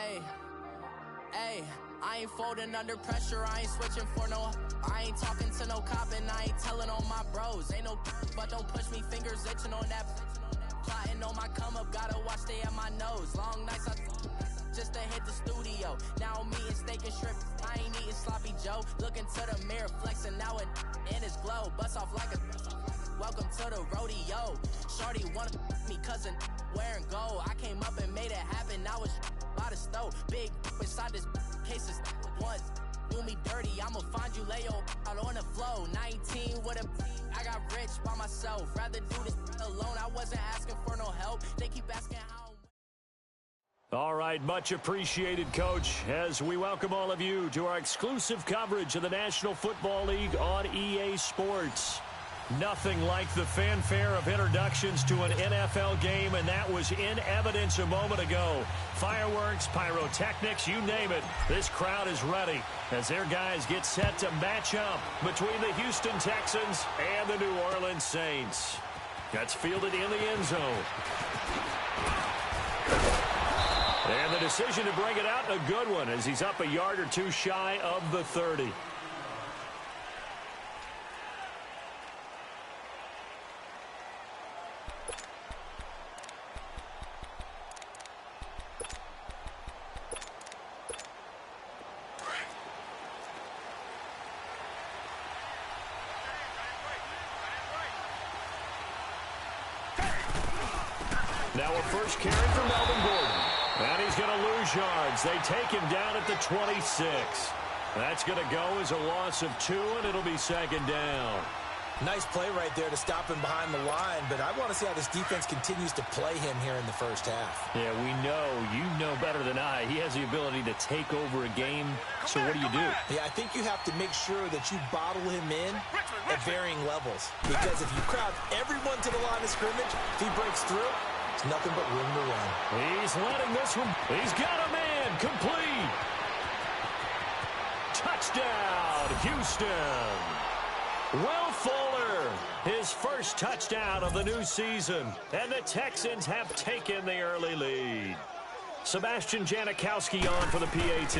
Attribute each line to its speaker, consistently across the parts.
Speaker 1: Hey, hey, I ain't folding under pressure, I ain't switching for no. I ain't talking to no cop and I ain't telling on my bros. Ain't no but don't push me, fingers itching on that. Plotting on my come up, gotta watch stay at my nose. Long nights just to hit the studio. Now I'm eating steak and shrimp, I ain't eating sloppy Joe. Looking to the mirror, flexing now it in his glow. Bust off like a welcome to the rodeo. Shorty wanna me cousin wearing gold. I came up and made it happen, now it's by the stove. Big inside this case is once. Do me dirty, I'ma find you, lay your out on the flow. 19 with a I got rich by myself. Rather do this alone, I wasn't asking for no help. They keep asking how.
Speaker 2: All right, much appreciated, Coach, as we welcome all of you to our exclusive coverage of the National Football League on EA Sports. Nothing like the fanfare of introductions to an NFL game, and that was in evidence a moment ago. Fireworks, pyrotechnics, you name it. This crowd is ready as their guys get set to match up between the Houston Texans and the New Orleans Saints. That's fielded in the end zone. And the decision to bring it out, a good one, as he's up a yard or two shy of the 30. Now a first carry for Melvin Gordon. And he's going to lose yards. They take him down at the 26. That's going to go as a loss of 2, and it'll be second down.
Speaker 3: Nice play right there to stop him behind the line, but I want to see how this defense continues to play him here in the first half.
Speaker 2: Yeah, we know. You know better than I. He has the ability to take over a game, so what do you do?
Speaker 3: Yeah, I think you have to make sure that you bottle him in at varying levels, because if you crowd everyone to the line of scrimmage, if he breaks through, it's nothing but room to run.
Speaker 2: He's letting this one. He's got a man. Complete. Touchdown, Houston. Will Fuller, his first touchdown of the new season. And the Texans have taken the early lead. Sebastian Janikowski on for the PAT.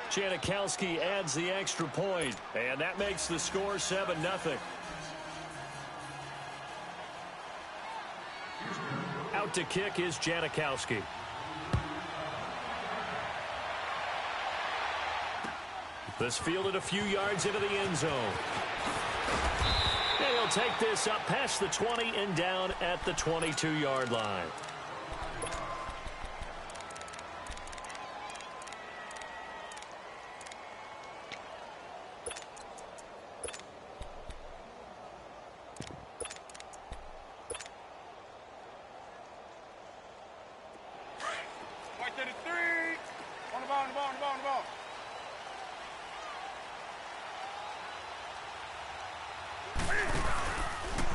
Speaker 2: Janikowski adds the extra point, and that makes the score 7-0. Out to kick is Janikowski. This fielded a few yards into the end zone. And he'll take this up past the 20 and down at the 22-yard line.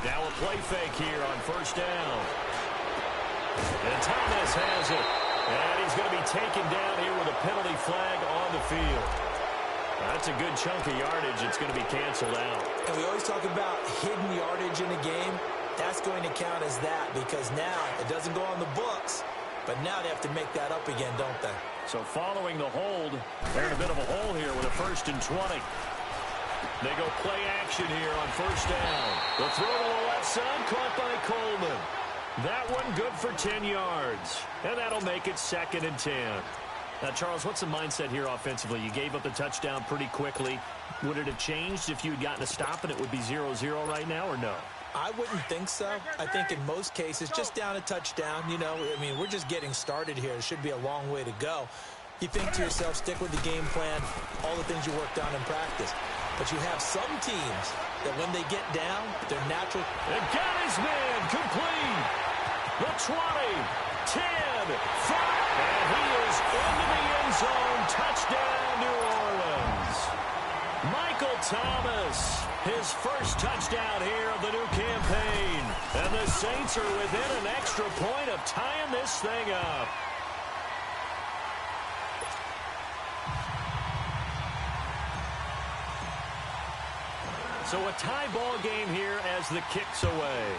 Speaker 2: Now a play fake here on first down. And Thomas has it. And he's going to be taken down here with a penalty flag on the field. That's a good chunk of yardage. It's going to be canceled out.
Speaker 3: And we always talk about hidden yardage in a game. That's going to count as that because now it doesn't go on the books. But now they have to make that up again, don't they?
Speaker 2: So following the hold, they're in a bit of a hole here with a 1st and 20. They go play action here on first down. The throw to the left side, caught by Coleman. That one good for 10 yards. And that'll make it 2nd and 10. Now, Charles, what's the mindset here offensively? You gave up the touchdown pretty quickly. Would it have changed if you had gotten a stop and it would be 0-0 right now, or no?
Speaker 3: I wouldn't think so. I think in most cases, just down a touchdown, you know, I mean, we're just getting started here. It should be a long way to go. You think to yourself, stick with the game plan, all the things you worked on in practice. But you have some teams that when they get down, they're natural.
Speaker 2: And got his man complete. The 20, 10, 5. And he is into the end zone. Touchdown, New Orleans. Michael Thomas, his first touchdown here of the new campaign. And the Saints are within an extra point of tying this thing up. So a tie ball game here as the kick's away.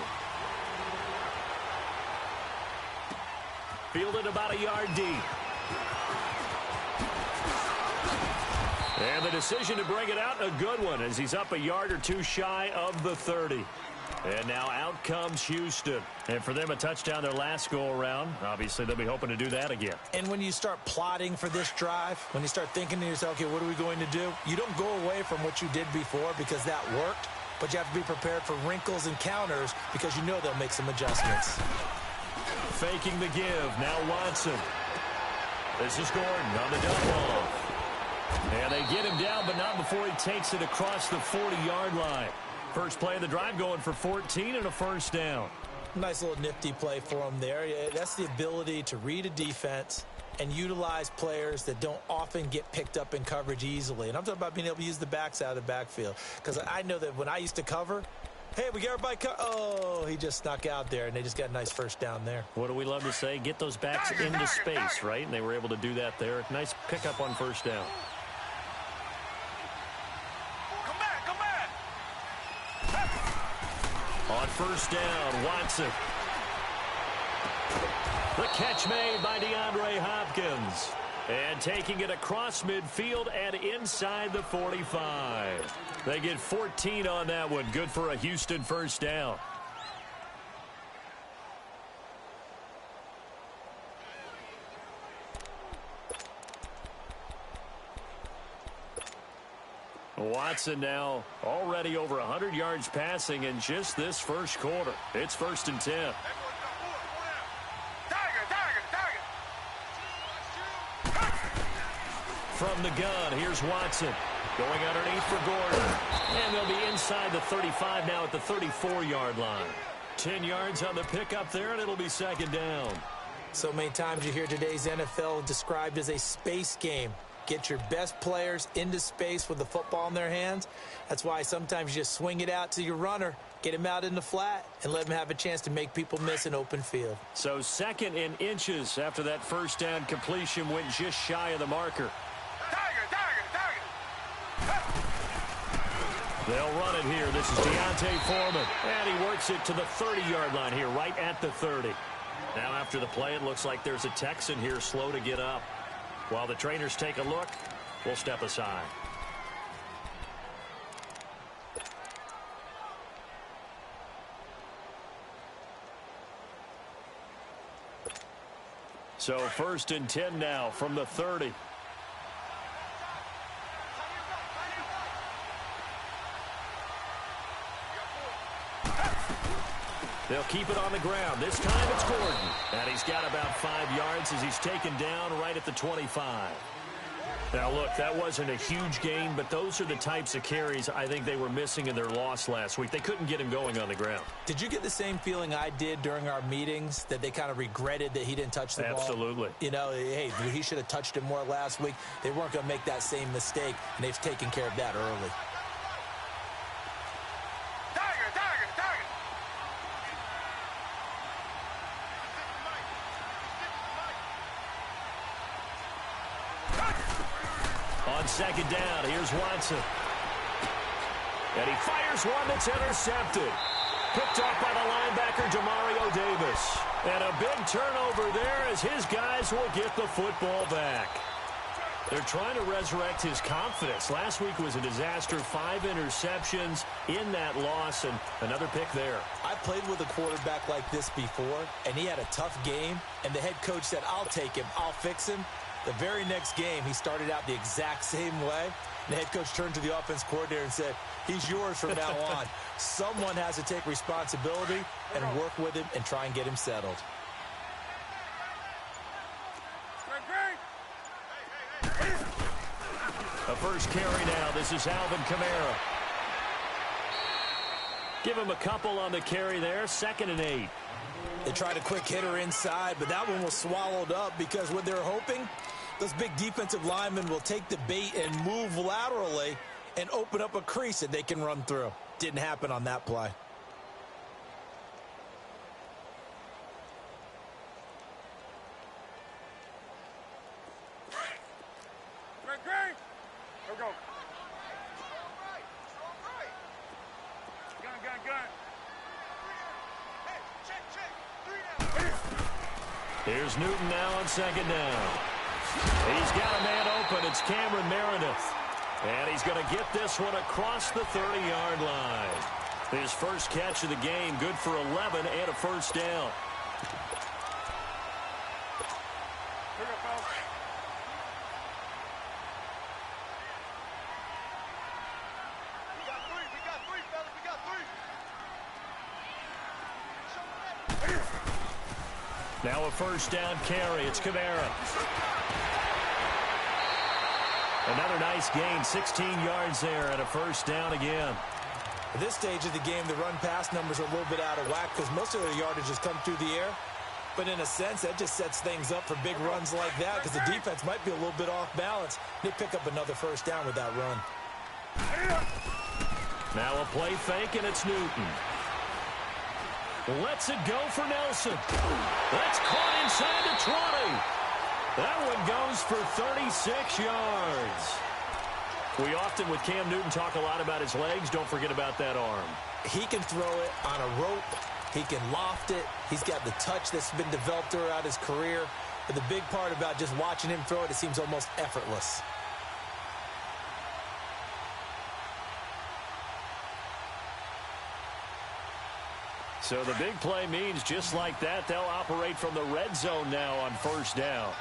Speaker 2: Fielded about a yard deep. And the decision to bring it out, a good one, as he's up a yard or two shy of the 30. And now out comes Houston. And for them, a touchdown their last go-around. Obviously, they'll be hoping to do that again.
Speaker 3: And when you start plotting for this drive, when you start thinking to yourself, okay, what are we going to do? You don't go away from what you did before because that worked, but you have to be prepared for wrinkles and counters because you know they'll make some adjustments.
Speaker 2: Faking the give. Now Watson. This is Gordon on the dump off. And they get him down, but not before he takes it across the 40-yard line. First play of the drive going for 14 and a first down.
Speaker 3: Nice little nifty play for him there. That's the ability to read a defense and utilize players that don't often get picked up in coverage easily. And I'm talking about being able to use the backs out of the backfield. Because I know that when I used to cover, hey, we got everybody oh, he just snuck out there, and they just got a nice first down there.
Speaker 2: What do we love to say? Get those backs into space, right? And they were able to do that there. Nice pickup on first down. On first down, Watson. The catch made by DeAndre Hopkins. And taking it across midfield and inside the 45. They get 14 on that one. Good for a Houston first down. Watson now already over 100 yards passing in just this first quarter. It's 1st and 10. From the gun, here's Watson. Going underneath for Gordon. And they'll be inside the 35 now at the 34-yard line. 10 yards on the pickup there, and it'll be second down.
Speaker 3: So many times you hear today's NFL described as a space game. Get your best players into space with the football in their hands. That's why sometimes you just swing it out to your runner, get him out in the flat, and let him have a chance to make people miss an open field.
Speaker 2: So 2nd and inches after that first down completion went just shy of the marker. They'll run it here. This is Deontay Foreman. And he works it to the 30-yard line here, right at the 30. Now after the play, it looks like there's a Texan here slow to get up. While the trainers take a look, we'll step aside. So 1st and 10 now from the 30. They'll keep it on the ground. This time it's Gordon. And he's got about 5 yards as he's taken down right at the 25. Now, look, that wasn't a huge gain, but those are the types of carries I think they were missing in their loss last week. They couldn't get him going on the ground.
Speaker 3: Did you get the same feeling I did during our meetings, that they kind of regretted that he didn't touch the ball?
Speaker 2: Absolutely.
Speaker 3: You know, hey, he should have touched it more last week. They weren't going to make that same mistake, and they've taken care of that early.
Speaker 2: On second down, here's Watson. And he fires one that's intercepted. Picked off by the linebacker, Demario Davis. And a big turnover there as his guys will get the football back. They're trying to resurrect his confidence. Last week was a disaster. 5 interceptions in that loss, and another pick there.
Speaker 3: I played with a quarterback like this before, and he had a tough game, and the head coach said, I'll take him, I'll fix him. The very next game, he started out the exact same way. The head coach turned to the offense coordinator and said, he's yours from now on. Someone has to take responsibility and work with him and try and get him settled.
Speaker 2: A first carry now. This is Alvin Kamara. Give him a couple on the carry there. 2nd and 8.
Speaker 3: They tried a quick hitter inside, but that one was swallowed up because what they're hoping, those big defensive linemen will take the bait and move laterally and open up a crease that they can run through. Didn't happen on that play.
Speaker 2: Here's Newton now on second down. He's got a man open. It's Cameron Meredith. And he's going to get this one across the 30-yard line. His first catch of the game, good for 11 and a first down. Now a first down carry. It's Kamara. Another nice gain, 16 yards there, and a first down again.
Speaker 3: At this stage of the game, the run-pass numbers are a little bit out of whack because most of their yardage has come through the air. But in a sense, that just sets things up for big runs like that because the defense might be a little bit off balance. They pick up another first down with that run.
Speaker 2: Now a play fake, and it's Newton. Lets it go for Nelson. That's caught inside the 20. That one goes for 36 yards. We often, with Cam Newton, talk a lot about his legs. Don't forget about that arm.
Speaker 3: He can throw it on a rope. He can loft it. He's got the touch that's been developed throughout his career. But the big part about just watching him throw it, it seems almost effortless.
Speaker 2: So the big play means just like that, they'll operate from the red zone now on first down.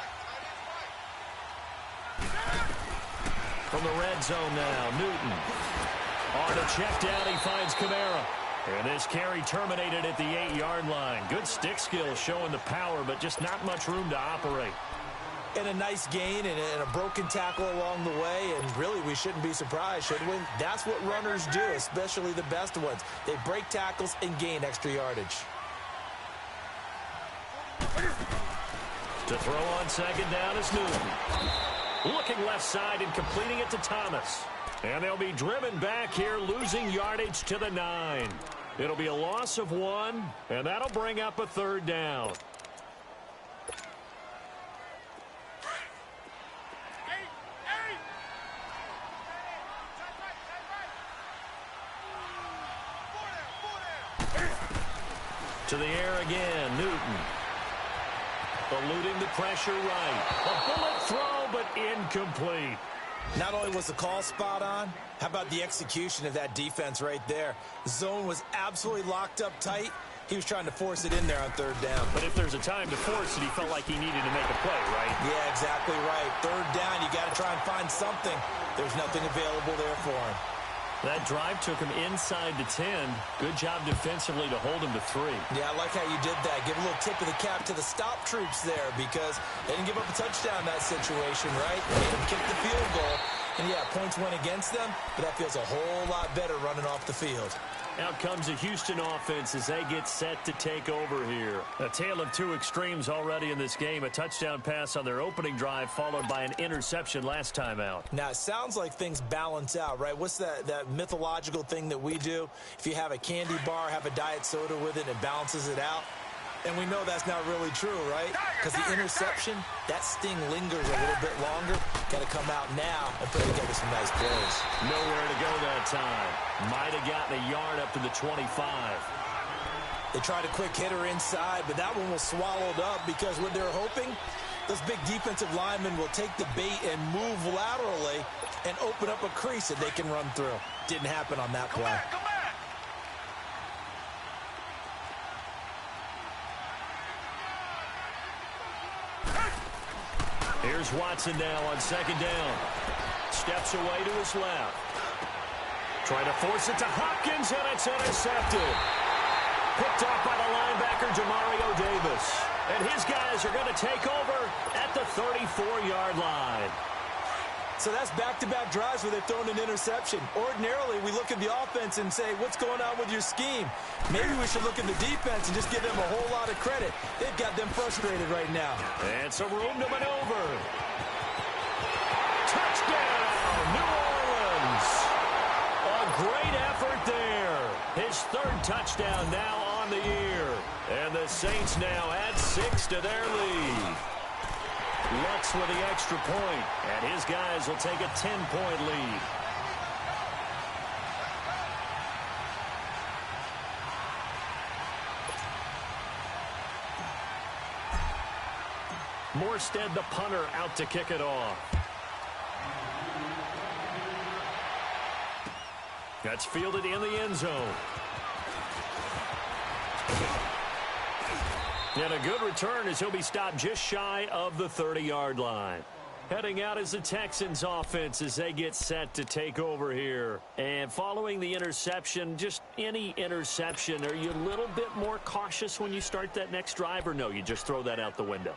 Speaker 2: From the red zone now, Newton. On a check down, he finds Kamara. And this carry terminated at the 8-yard line. Good stick skill showing the power, but just not much room to operate.
Speaker 3: And a nice gain and a broken tackle along the way, and really we shouldn't be surprised, should we? That's what runners do, especially the best ones. They break tackles and gain extra yardage.
Speaker 2: To throw on second down is Newton. Looking left side and completing it to Thomas. And they'll be driven back here, losing yardage to the 9. It'll be a loss of 1, and that'll bring up a third down. To the air again, Newton. Eluding the pressure right. A bullet throw, but incomplete.
Speaker 3: Not only was the call spot on, how about the execution of that defense right there? The zone was absolutely locked up tight. He was trying to force it in there on third down.
Speaker 2: But if there's a time to force it, he felt like he needed to make a play, right?
Speaker 3: Yeah, exactly right. Third down, you got to try and find something. There's nothing available there for him.
Speaker 2: That drive took him inside the 10. Good job defensively to hold him to 3.
Speaker 3: Yeah, I like how you did that. Give a little tip of the cap to the stop troops there because they didn't give up a touchdown in that situation, right? They made them kick the field goal. And, yeah, points went against them, but that feels a whole lot better running off the field.
Speaker 2: Out comes the Houston offense as they get set to take over here. A tale of two extremes already in this game. A touchdown pass on their opening drive followed by an interception last time out.
Speaker 3: Now, it sounds like things balance out, right? What's that mythological thing that we do? If you have a candy bar, have a diet soda with it, it balances it out. And we know that's not really true, right? Because the interception, that sting lingers a little bit longer. Got to come out now and put together some nice plays.
Speaker 2: Nowhere to go that time. Might have gotten a yard up to the 25.
Speaker 3: They tried a quick hitter inside, but that one was swallowed up because what they're hoping, those big defensive linemen will take the bait and move laterally and open up a crease that they can run through. Didn't happen on that play.
Speaker 2: Here's Watson now on second down. Steps away to his left. Trying to force it to Hopkins, and it's intercepted. Picked off by the linebacker, Demario Davis. And his guys are going to take over at the 34-yard line.
Speaker 3: So that's back-to-back drives where they've thrown an interception. Ordinarily, we look at the offense and say, what's going on with your scheme? Maybe we should look at the defense and just give them a whole lot of credit. They've got them frustrated right now.
Speaker 2: And some room to maneuver. Touchdown, New Orleans. A great effort there. His third touchdown now on the year. And the Saints now add 6 to their lead. Lutz with the extra point, and his guys will take a 10-point lead. Morstead, the punter, out to kick it off. That's fielded in the end zone. And a good return as he'll be stopped just shy of the 30-yard line. Heading out is the Texans offense as they get set to take over here. And following the interception, just any interception, are you a little bit more cautious when you start that next drive, or no, you just throw that out the window?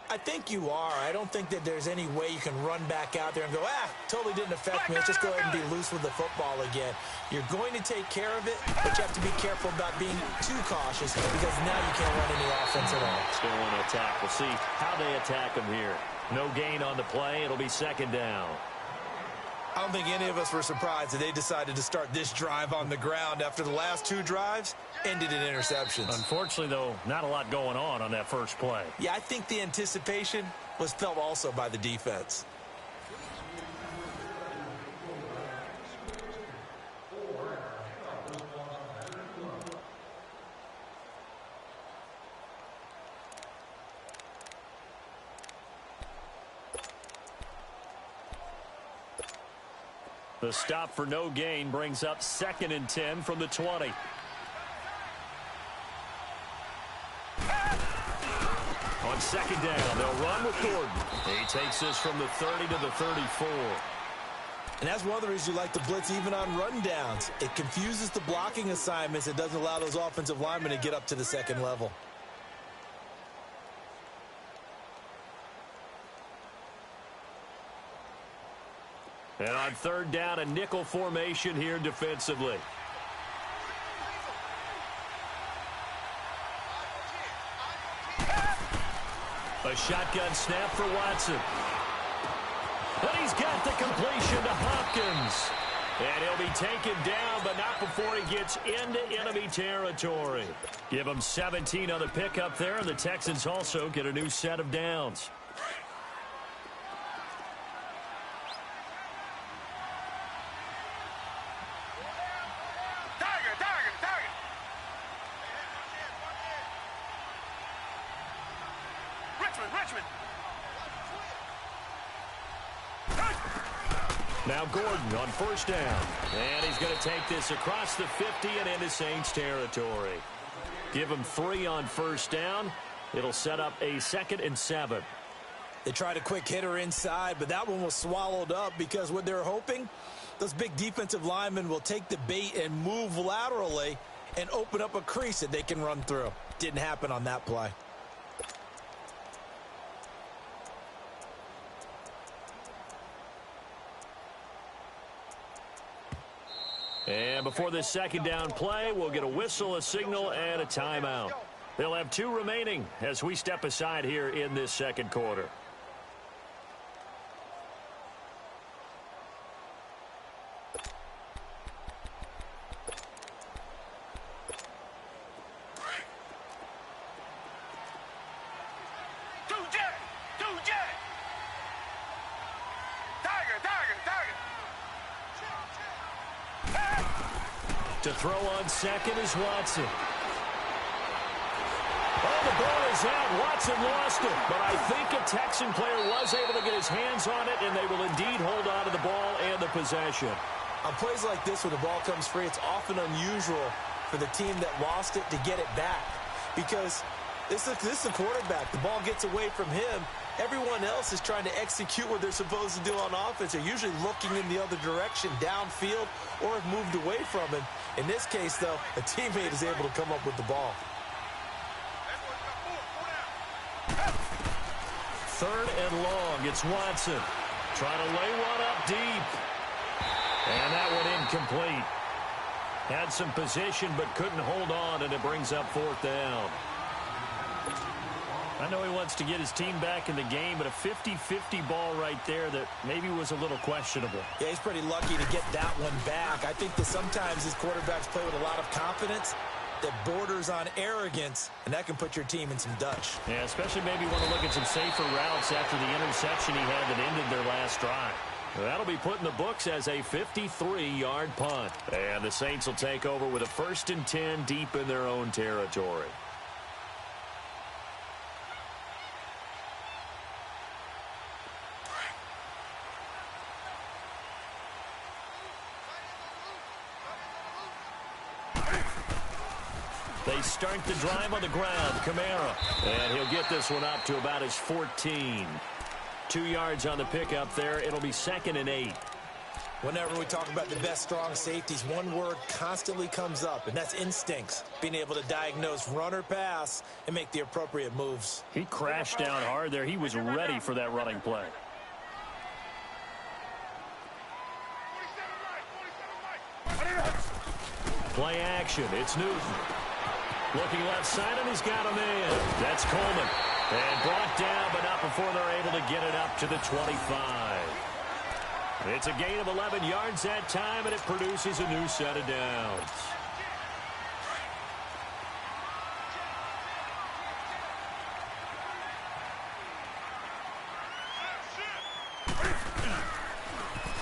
Speaker 3: I think you are. I don't think that there's any way you can run back out there and go, totally didn't affect me. Let's just go ahead and be loose with the football again. You're going to take care of it, but you have to be careful about being too cautious because now you can't run any offense at all.
Speaker 2: Still want to attack. We'll see how they attack them here. No gain on the play. It'll be second down.
Speaker 3: I don't think any of us were surprised that they decided to start this drive on the ground after the last two drives ended in interceptions.
Speaker 2: Unfortunately, though, not a lot going on that first play.
Speaker 3: Yeah, I think the anticipation was felt also by the defense.
Speaker 2: The stop for no gain brings up 2nd and 10 from the 20. On second down, they'll run with Gordon. He takes this from the 30 to the 34.
Speaker 3: And that's one of the reasons you like to blitz even on rundowns. It confuses the blocking assignments. It doesn't allow those offensive linemen to get up to the second level.
Speaker 2: And on third down, a nickel formation here defensively. A shotgun snap for Watson. And he's got the completion to Hopkins. And he'll be taken down, but not before he gets into enemy territory. Give him 17 on the pickup there, and the Texans also get a new set of downs. Now Gordon on first down. And he's going to take this across the 50 and into Saints territory. Give him 3 on first down. It'll set up a 2nd and 7.
Speaker 3: They tried a quick hitter inside, but that one was swallowed up because what they're hoping, those big defensive linemen will take the bait and move laterally and open up a crease that they can run through. Didn't happen on that play.
Speaker 2: And before this second down play, we'll get a whistle, a signal, and a timeout. They'll have 2 remaining as we step aside here in this second quarter. To throw on second is Watson. Oh, the ball is out. Watson lost it. But I think a Texan player was able to get his hands on it, and they will indeed hold on to the ball and the possession.
Speaker 3: On plays like this, when the ball comes free, it's often unusual for the team that lost it to get it back. Because this is the quarterback. The ball gets away from him. Everyone else is trying to execute what they're supposed to do on offense. They're usually looking in the other direction, downfield, or have moved away from him. In this case, though, a teammate is able to come up with the ball.
Speaker 2: 3rd and long. It's Watson. Trying to lay one up deep. And that one incomplete. Had some position but couldn't hold on, and it brings up 4th down. I know he wants to get his team back in the game, but a 50-50 ball right there that maybe was a little questionable.
Speaker 3: Yeah, he's pretty lucky to get that one back. I think that sometimes his quarterbacks play with a lot of confidence that borders on arrogance, and that can put your team in some Dutch.
Speaker 2: Yeah, especially maybe want to look at some safer routes after the interception he had that ended their last drive. That'll be put in the books as a 53-yard punt. And the Saints will take over with a 1st and 10 deep in their own territory. They start the drive on the ground. Kamara. And he'll get this one up to about his 14. 2 yards on the pickup there. It'll be 2nd and 8.
Speaker 3: Whenever we talk about the best strong safeties, one word constantly comes up, and that's instincts. Being able to diagnose run or pass and make the appropriate moves.
Speaker 2: He crashed down hard there. He was ready for that running play. Play action. It's Newton. Looking left side, and he's got a man. That's Coleman. And brought down, but not before they're able to get it up to the 25. It's a gain of 11 yards that time, and it produces a new set of downs.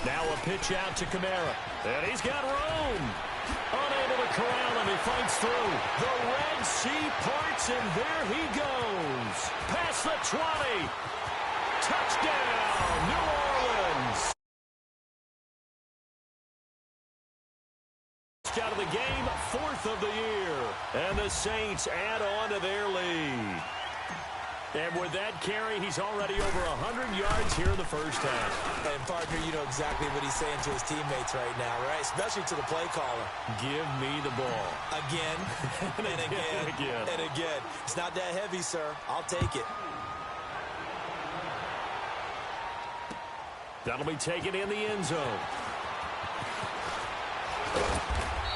Speaker 2: Now a pitch out to Kamara. And he's got room. Unable to corral him. He fights through. The Red Sea parts, and there he goes. Past the 20. Touchdown, New Orleans. Out of the game, 4th of the year. And the Saints add on to their lead. And with that carry, he's already over 100 yards here in the first half.
Speaker 3: And, partner, you know exactly what he's saying to his teammates right now, right? Especially to the play caller.
Speaker 2: Give me the ball.
Speaker 3: Again, and again, and again. It's not that heavy, sir. I'll take it.
Speaker 2: That'll be taken in the end zone.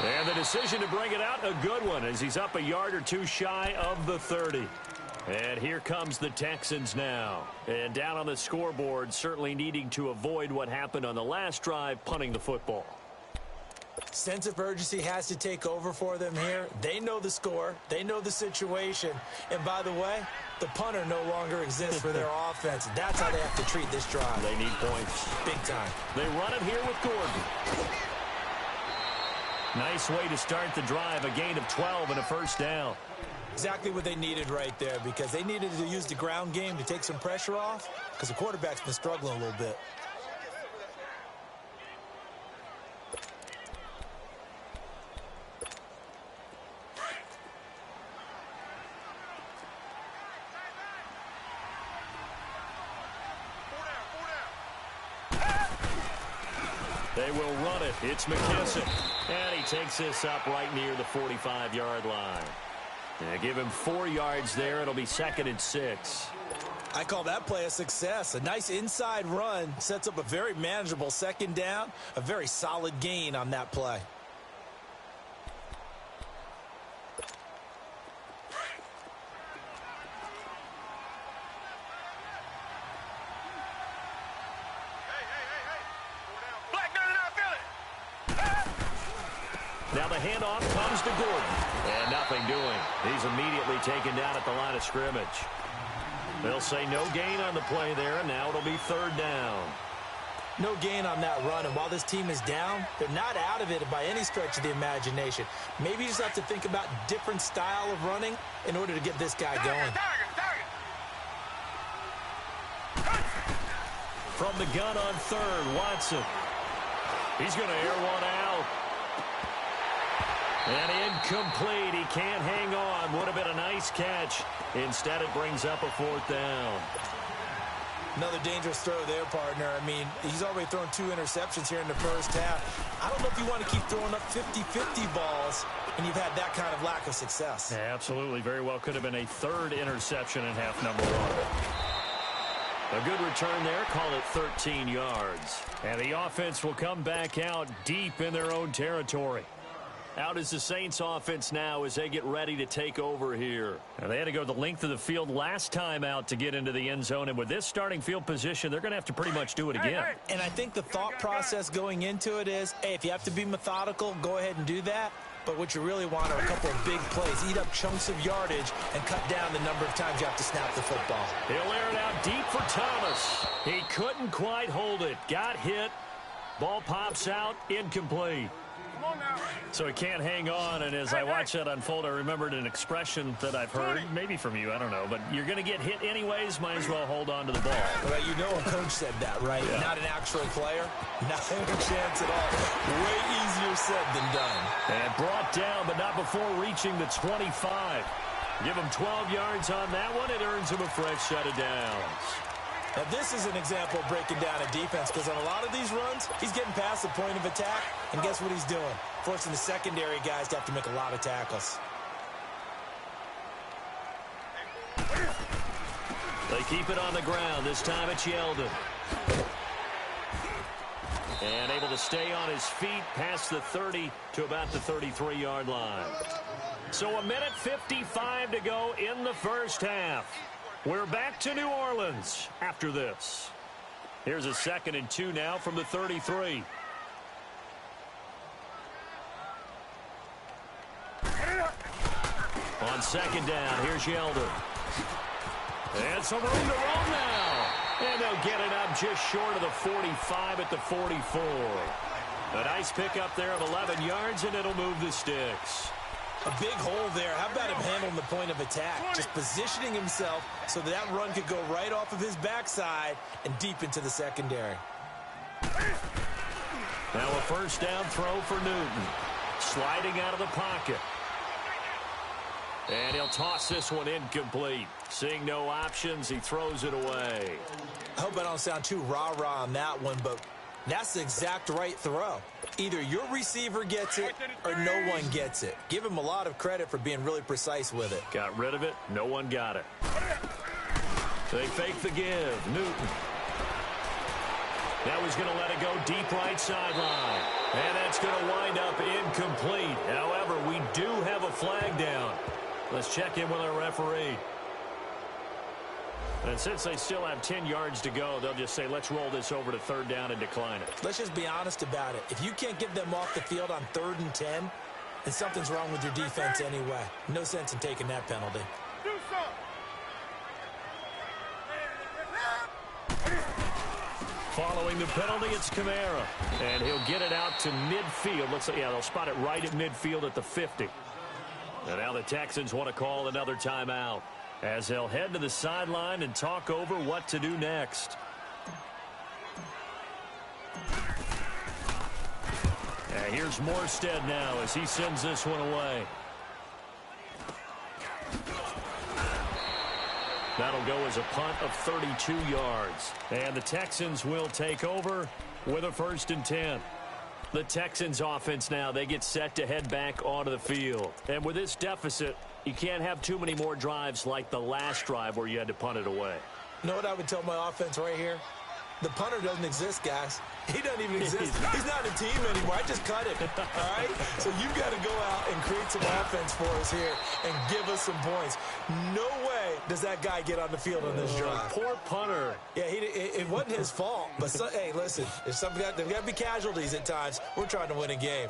Speaker 2: And the decision to bring it out, a good one, as he's up a yard or two shy of the 30. And here comes the Texans now. And down on the scoreboard, certainly needing to avoid what happened on the last drive, punting the football.
Speaker 3: Sense of urgency has to take over for them here. They know the score. They know the situation. And by the way, the punter no longer exists for their offense. That's how they have to treat this drive.
Speaker 2: They need points.
Speaker 3: Big time.
Speaker 2: They run it here with Gordon. Nice way to start the drive, a gain of 12 and a first down.
Speaker 3: Exactly what they needed right there, because they needed to use the ground game to take some pressure off, because the quarterback's been struggling a little bit.
Speaker 2: They will run it. It's McKissick. And he takes this up right near the 45-yard line. And give him 4 yards there. It'll be 2nd and 6.
Speaker 3: I call that play a success. A nice inside run sets up a very manageable 2nd down. A very solid gain on that play.
Speaker 2: Now the handoff comes to Gordon. And nothing doing. He's immediately taken down at the line of scrimmage. They'll say no gain on the play there, and now it'll be 3rd down.
Speaker 3: No gain on that run, and while this team is down, they're not out of it by any stretch of the imagination. Maybe you just have to think about different style of running in order to get this guy going.
Speaker 2: From the gun on 3rd, Watson. He's going to air one out. And incomplete. He can't hang on. Would have been a nice catch. Instead, it brings up a 4th down.
Speaker 3: Another dangerous throw there, partner. I mean, he's already thrown 2 interceptions here in the first half. I don't know if you want to keep throwing up 50-50 balls when you've had that kind of lack of success.
Speaker 2: Yeah, absolutely. Very well could have been a 3rd interception in half number 1. A good return there. Call it 13 yards. And the offense will come back out deep in their own territory. Out is the Saints offense now as they get ready to take over here. And they had to go the length of the field last time out to get into the end zone. And with this starting field position, they're going to have to pretty much do it again.
Speaker 3: And I think the thought process going into it is, hey, if you have to be methodical, go ahead and do that. But what you really want are a couple of big plays. Eat up chunks of yardage and cut down the number of times you have to snap the football.
Speaker 2: He'll air it out deep for Thomas. He couldn't quite hold it. Got hit. Ball pops out. Incomplete. So he can't hang on, and as I watch that unfold, I remembered an expression that I've heard, maybe from you, I don't know, but you're going to get hit anyways, might as well hold on to the ball.
Speaker 3: Well, you know a coach said that, right? Yeah. Not an actual player. Not a chance at all. Way easier said than done.
Speaker 2: And brought down, but not before reaching the 25. Give him 12 yards on that one. It earns him a fresh set of downs.
Speaker 3: Now, this is an example of breaking down a defense because on a lot of these runs, he's getting past the point of attack, and guess what he's doing? Forcing the secondary guys to have to make a lot of tackles.
Speaker 2: They keep it on the ground. This time it's Yeldon. And able to stay on his feet past the 30 to about the 33-yard line. So a minute 55 to go in the first half. We're back to New Orleans after this. Here's a 2nd and 2 now from the 33. On 2nd down, here's Yeldon. And some room to roll now. And they'll get it up just short of the 45 at the 44. A nice pickup there of 11 yards, and it'll move the sticks.
Speaker 3: A big hole there. How about him handling the point of attack? Just positioning himself so that run could go right off of his backside and deep into the secondary.
Speaker 2: Now a first down throw for Newton. Sliding out of the pocket. And he'll toss this one incomplete. Seeing no options, he throws it away.
Speaker 3: I hope I don't sound too rah-rah on that one, but that's the exact right throw. Either your receiver gets it or no one gets it. Give him a lot of credit for being really precise with it.
Speaker 2: Got rid of it. No one got it. They fake the give. Newton. Now he's going to let it go deep right sideline. And that's going to wind up incomplete. However, we do have a flag down. Let's check in with our referee. And since they still have 10 yards to go, they'll just say, let's roll this over to 3rd down and decline it.
Speaker 3: Let's just be honest about it. If you can't get them off the field on 3rd and 10, then something's wrong with your defense anyway. No sense in taking that penalty.
Speaker 2: Following the penalty, it's Kamara. And he'll get it out to midfield. Looks like, yeah, they'll spot it right at midfield at the 50. And now the Texans want to call another timeout as they'll head to the sideline and talk over what to do next. And here's Morstead now as he sends this one away. That'll go as a punt of 32 yards. And the Texans will take over with a 1st and 10. The Texans offense now, they get set to head back onto the field. And with this deficit, you can't have too many more drives like the last drive where you had to punt it away.
Speaker 3: You know what I would tell my offense right here? The punter doesn't exist, guys. He doesn't even exist. He's not a team anymore. I just cut him, all right? So you've got to go out and create some offense for us here and give us some points. No way does that guy get on the field on this drive.
Speaker 2: Poor punter.
Speaker 3: Yeah, it wasn't his fault. But, hey, listen, there's got to be casualties at times. We're trying to win a game.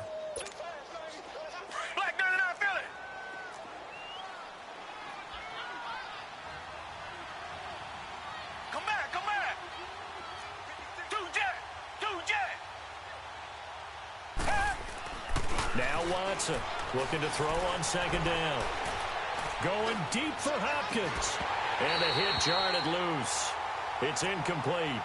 Speaker 2: Now Watson looking to throw on 2nd down. Going deep for Hopkins. And a hit jarred loose. It's incomplete.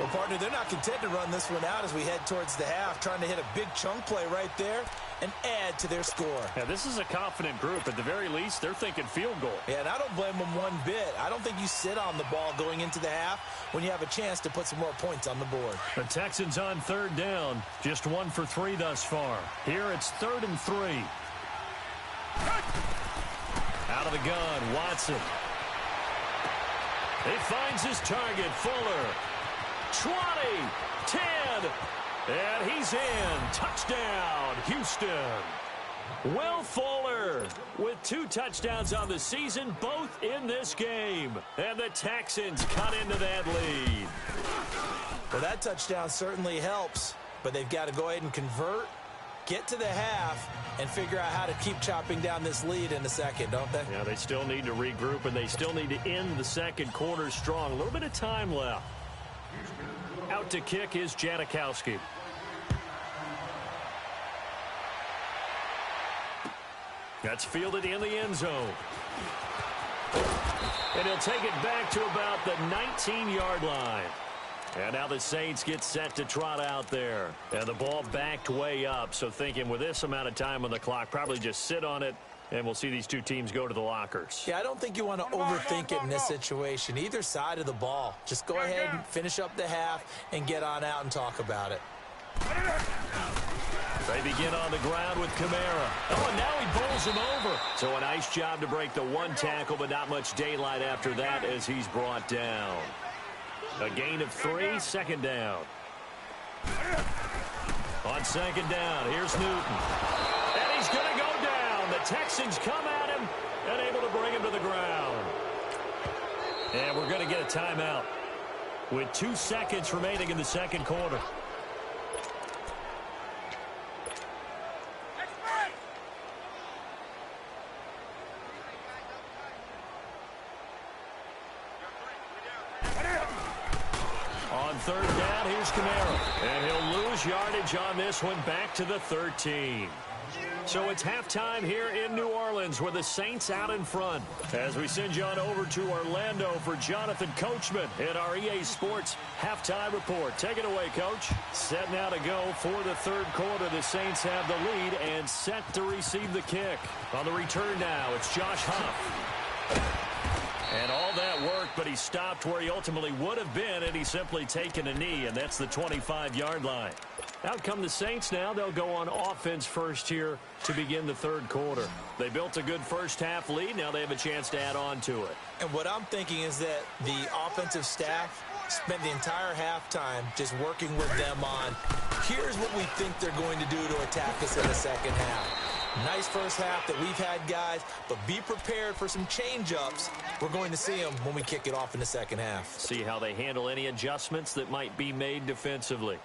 Speaker 3: Well, partner, they're not content to run this one out as we head towards the half, trying to hit a big chunk play right there and add to their score.
Speaker 2: Yeah, this is a confident group. At the very least, they're thinking field goal.
Speaker 3: Yeah, and I don't blame them one bit. I don't think you sit on the ball going into the half when you have a chance to put some more points on the board.
Speaker 2: The Texans on 3rd down. Just 1 for 3 thus far. Here it's 3rd and 3. Out of the gun, Watson. He finds his target, Fuller. 20, 10, and he's in. Touchdown, Houston. Will Fuller with 2 touchdowns on the season, both in this game. And the Texans cut into that lead.
Speaker 3: Well, that touchdown certainly helps, but they've got to go ahead and convert, get to the half, and figure out how to keep chopping down this lead in the second, don't they?
Speaker 2: Yeah, they still need to regroup, and they still need to end the second quarter strong. A little bit of time left. Out to kick is Janikowski. That's fielded in the end zone. And he'll take it back to about the 19-yard line. And now the Saints get set to trot out there. And the ball backed way up. So thinking with this amount of time on the clock, probably just sit on it, and we'll see these two teams go to the lockers.
Speaker 3: Yeah, I don't think you want to overthink it in this situation. Either side of the ball. Just go ahead and finish up the half and get on out and talk about it.
Speaker 2: They begin on the ground with Kamara. Oh, and now he bowls him over. So a nice job to break the one tackle, but not much daylight after that as he's brought down. A gain of 3, second down. On second down, here's Newton. And he's going to go down. The Texans come at him and able to bring him to the ground. And we're going to get a timeout with 2 seconds remaining in the second quarter. On third down, here's Kamara. And he'll lose yardage on this one, back to the 13. So it's halftime here in New Orleans with the Saints out in front. As we send you on over to Orlando for Jonathan Coachman in our EA Sports halftime report. Take it away, Coach. Set now to go for the third quarter. The Saints have the lead and set to receive the kick. On the return now, it's Josh Huff. And all that worked, but he stopped where he ultimately would have been, and he's simply taken a knee, and that's the 25-yard line. Out come the Saints now. They'll go on offense first here to begin the third quarter. They built a good first-half lead. Now they have a chance to add on to it.
Speaker 3: And what I'm thinking is that the offensive staff spent the entire halftime just working with them on, here's what we think they're going to do to attack us in the second half. Nice first half that we've had, guys, but be prepared for some change-ups. We're going to see them when we kick it off in the second half.
Speaker 2: See how they handle any adjustments that might be made defensively.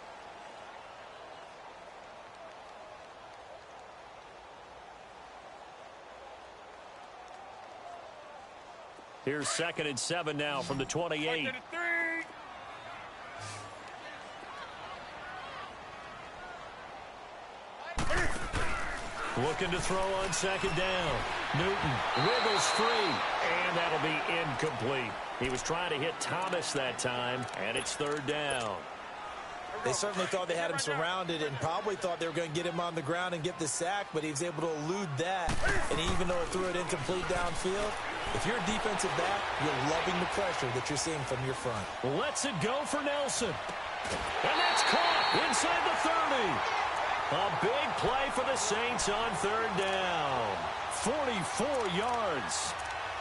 Speaker 2: Here's 2nd and 7 now from the 28. Looking to throw on second down. Newton wiggles free, and that'll be incomplete. He was trying to hit Thomas that time, and it's third down.
Speaker 3: They certainly thought they had him surrounded and probably thought they were going to get him on the ground and get the sack, but he was able to elude that. And even though it threw it incomplete downfield, if you're a defensive back, you're loving the pressure that you're seeing from your front.
Speaker 2: Lets it go for Nelson. And that's caught inside the 30. A big play for the Saints on third down. 44 yards.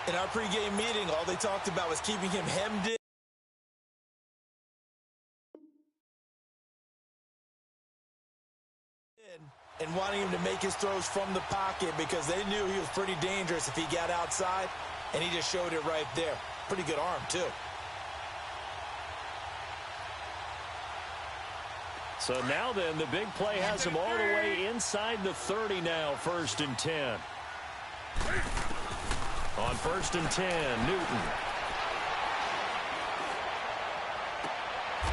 Speaker 3: In our pregame meeting, all they talked about was keeping him hemmed in and wanting him to make his throws from the pocket because they knew he was pretty dangerous if he got outside, and he just showed it right there. Pretty good arm, too.
Speaker 2: So now then, the big play has him all the way inside the 30 now, 1st and 10. On 1st and 10, Newton.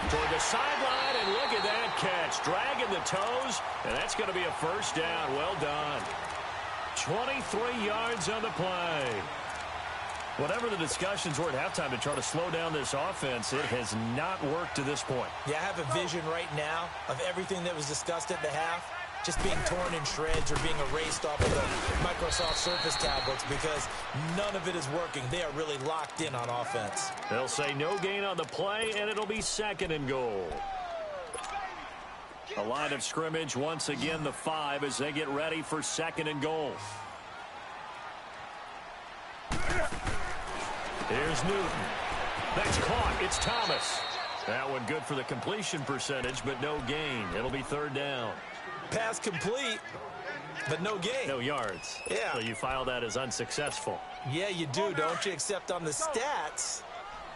Speaker 2: Toward the sideline, and look at that catch. Dragging the toes, and that's going to be a first down. Well done. 23 yards on the play. Whatever the discussions were at halftime to try to slow down this offense, it has not worked to this point.
Speaker 3: Yeah, I have a vision right now of everything that was discussed at the half just being torn in shreds or being erased off of the Microsoft Surface tablets because none of it is working. They are really locked in on offense.
Speaker 2: They'll say no gain on the play, and it'll be 2nd and goal. A line of scrimmage, once again the 5 as they get ready for 2nd and goal. Here's Newton. That's caught. It's Thomas. That one good for the completion percentage, but no gain. It'll be third down.
Speaker 3: Pass complete, but no gain.
Speaker 2: No yards.
Speaker 3: Yeah.
Speaker 2: So you file that as unsuccessful.
Speaker 3: Yeah, you do, don't you? Except on the stats,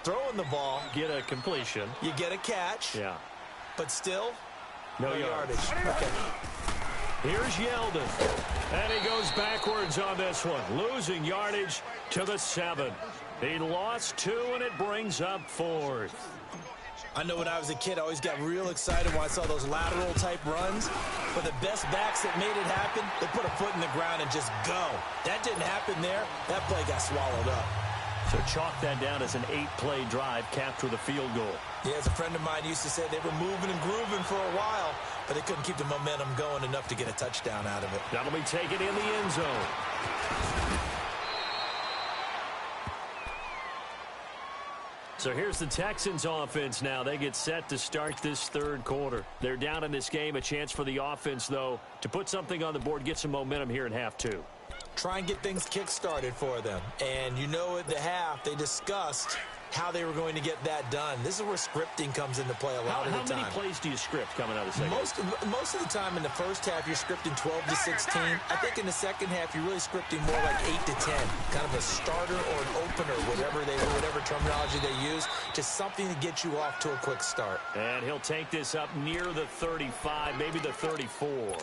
Speaker 3: throwing the ball.
Speaker 2: Get a completion.
Speaker 3: You get a catch.
Speaker 2: Yeah.
Speaker 3: But still,
Speaker 2: no yardage.
Speaker 3: Okay.
Speaker 2: Here's Yeldon. And he goes backwards on this one. Losing yardage to the 7. He lost 2, and it brings up 4th.
Speaker 3: I know when I was a kid, I always got real excited when I saw those lateral-type runs. But the best backs that made it happen, they put a foot in the ground and just go. That didn't happen there. That play got swallowed up.
Speaker 2: So chalk that down as an 8-play drive capped with a field goal.
Speaker 3: Yeah, as a friend of mine used to say, they were moving and grooving for a while, but they couldn't keep the momentum going enough to get a touchdown out of it.
Speaker 2: That'll be taken in the end zone. So here's the Texans offense now. They get set to start this third quarter. They're down in this game. A chance for the offense, though, to put something on the board, get some momentum here in half two.
Speaker 3: Try and get things kick-started for them. And you know at the half, they discussed how they were going to get that done. This is where scripting comes into play a lot of the time.
Speaker 2: How many plays do you script coming out of the second?
Speaker 3: Most of the time in the first half, you're scripting 12 to 16. I think in the second half, you're really scripting more like 8 to 10. Kind of a starter or an opener, whatever terminology they use. Just something to get you off to a quick start.
Speaker 2: And he'll take this up near the 35, maybe the 34.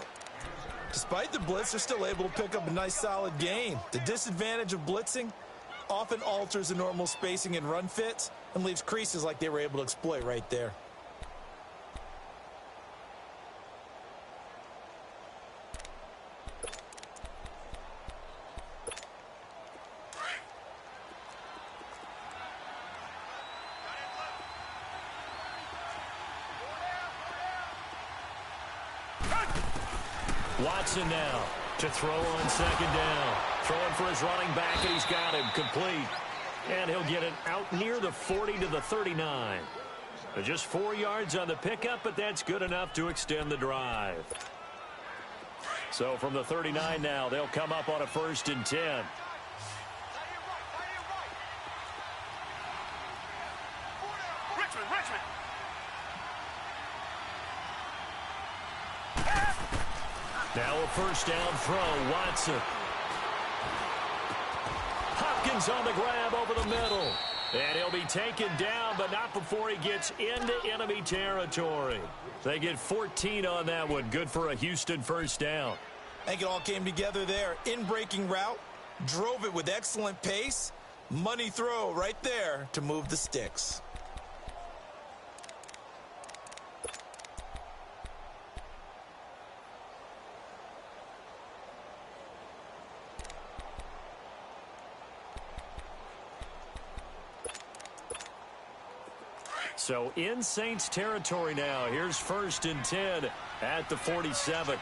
Speaker 3: Despite the blitz, they're still able to pick up a nice solid gain. The disadvantage of blitzing often alters the normal spacing and run fits and leaves creases like they were able to exploit right there.
Speaker 2: Watson now to throw on second down. Throwing for his running back, and he's got him complete. And he'll get it out near the 40 to the 39. Just 4 yards on the pickup, but that's good enough to extend the drive. So from the 39 now, they'll come up on a 1st and 10. Now a 1st down throw, Watson. Hopkins on the grab over the middle. And he'll be taken down, but not before he gets into enemy territory. They get 14 on that one. Good for a Houston 1st down.
Speaker 3: I think it all came together there. In-breaking route, drove it with excellent pace. Money throw right there to move the sticks.
Speaker 2: So in Saints territory now. Here's 1st and 10 at the 47.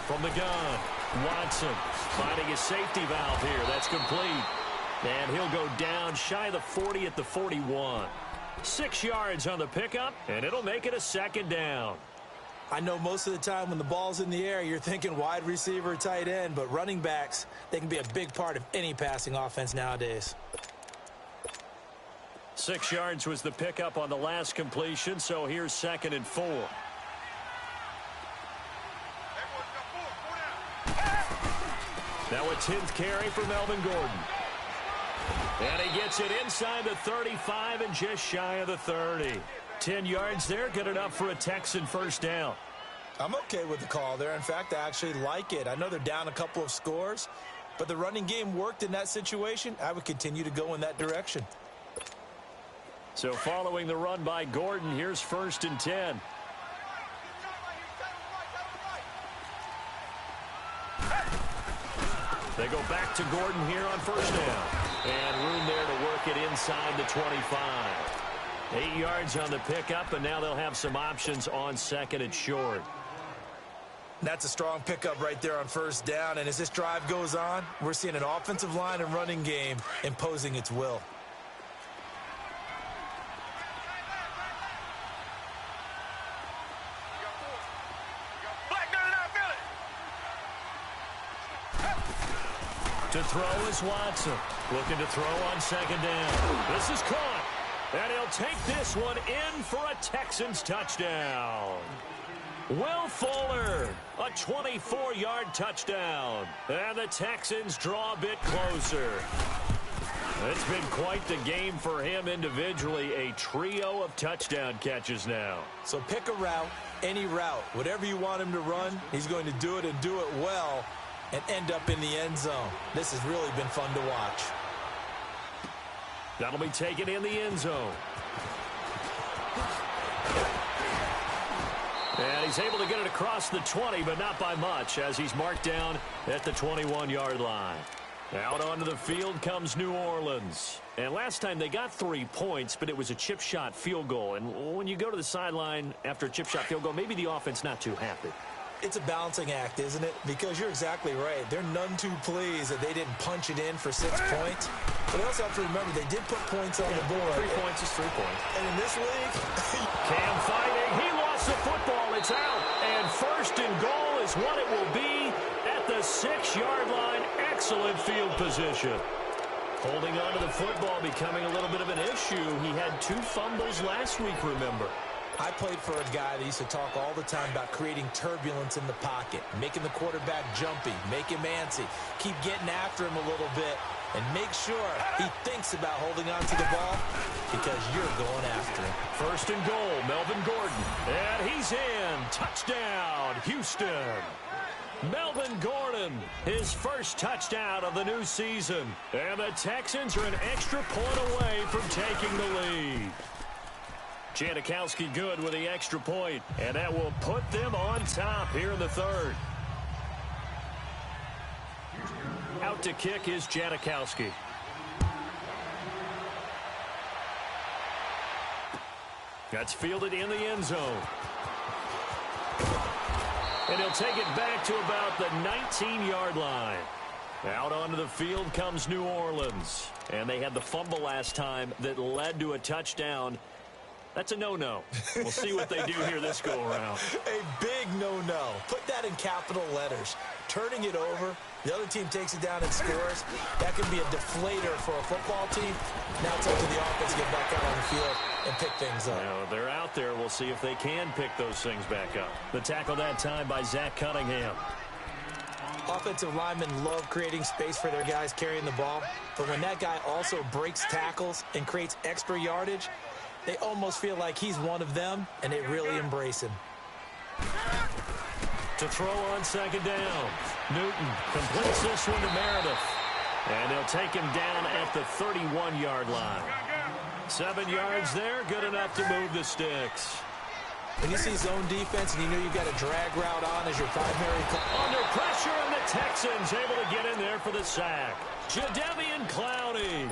Speaker 2: From the gun, Watson finding his safety valve here. That's complete. And he'll go down shy of the 40 at the 41. 6 yards on the pickup, and it'll make it a 2nd down.
Speaker 3: I know most of the time when the ball's in the air, you're thinking wide receiver, tight end, but running backs, they can be a big part of any passing offense nowadays.
Speaker 2: 6 yards was the pickup on the last completion, so here's 2nd and 4. Now a 10th carry for Melvin Gordon. And he gets it inside the 35 and just shy of the 30. 10 yards there, good enough for a Texan 1st down.
Speaker 3: I'm okay with the call there. In fact, I actually like it. I know they're down a couple of scores, but the running game worked in that situation. I would continue to go in that direction.
Speaker 2: So following the run by Gordon, here's 1st and 10. They go back to Gordon here on 1st down. And room there to work it inside the 25. 8 yards on the pickup, and now they'll have some options on 2nd and short.
Speaker 3: That's a strong pickup right there on 1st down, and as this drive goes on, we're seeing an offensive line and running game imposing its will.
Speaker 2: To throw is Watson. Looking to throw on 2nd down. This is caught. And he'll take this one in for a Texans touchdown. Will Fuller, a 24-yard touchdown. And the Texans draw a bit closer. It's been quite the game for him individually. A trio of touchdown catches now.
Speaker 3: So pick a route, any route. Whatever you want him to run, he's going to do it and do it well. and end up in the end zone. This has really been fun to watch.
Speaker 2: That'll be taken in the end zone. And he's able to get it across the 20, but not by much, as he's marked down at the 21-yard line. Out onto the field comes New Orleans. And last time they got 3 points, but it was a chip shot field goal. And when you go to the sideline after a chip shot field goal, maybe the offense not too happy.
Speaker 3: It's a balancing act, isn't it? Because you're exactly right. They're none too pleased that they didn't punch it in for 6 points. But they also have to remember they did put points on the board.
Speaker 2: 3 points is 3 points.
Speaker 3: And in this league...
Speaker 2: Cam fighting. He lost the football. It's out. And first and goal is what it will be at the 6-yard line. Excellent field position. Holding on to the football becoming a little bit of an issue. He had 2 fumbles last week, remember.
Speaker 3: I played for a guy that used to talk all the time about creating turbulence in the pocket, making the quarterback jumpy, make him antsy, keep getting after him a little bit, and make sure he thinks about holding on to the ball because you're going after him.
Speaker 2: First and goal, Melvin Gordon. And he's in. Touchdown, Houston. Melvin Gordon, his first touchdown of the new season. And the Texans are an extra point away from taking the lead. Janikowski good with the extra point, and that will put them on top here in the third. Out to kick is Janikowski. That's fielded in the end zone. And he'll take it back to about the 19-yard line. Out onto the field comes New Orleans. And they had the fumble last time that led to a touchdown. That's a no-no. We'll see what they do here this go-around.
Speaker 3: A big no-no. Put that in capital letters. Turning it over, the other team takes it down and scores. That can be a deflator for a football team. Now it's up to the offense to get back out on the field and pick things up.
Speaker 2: Now, they're out there. We'll see if they can pick those things back up. The tackle that time by Zach Cunningham.
Speaker 3: Offensive linemen love creating space for their guys carrying the ball. But when that guy also breaks tackles and creates extra yardage, they almost feel like he's one of them, and they really embrace him.
Speaker 2: To throw on second down. Newton completes this one to Meredith. And he'll take him down at the 31-yard line. 7 yards there, good enough to move the sticks.
Speaker 3: When you see zone defense and you know you've got a drag route on as your primary...
Speaker 2: Under pressure, and the Texans able to get in there for the sack. Jadeveon Clowney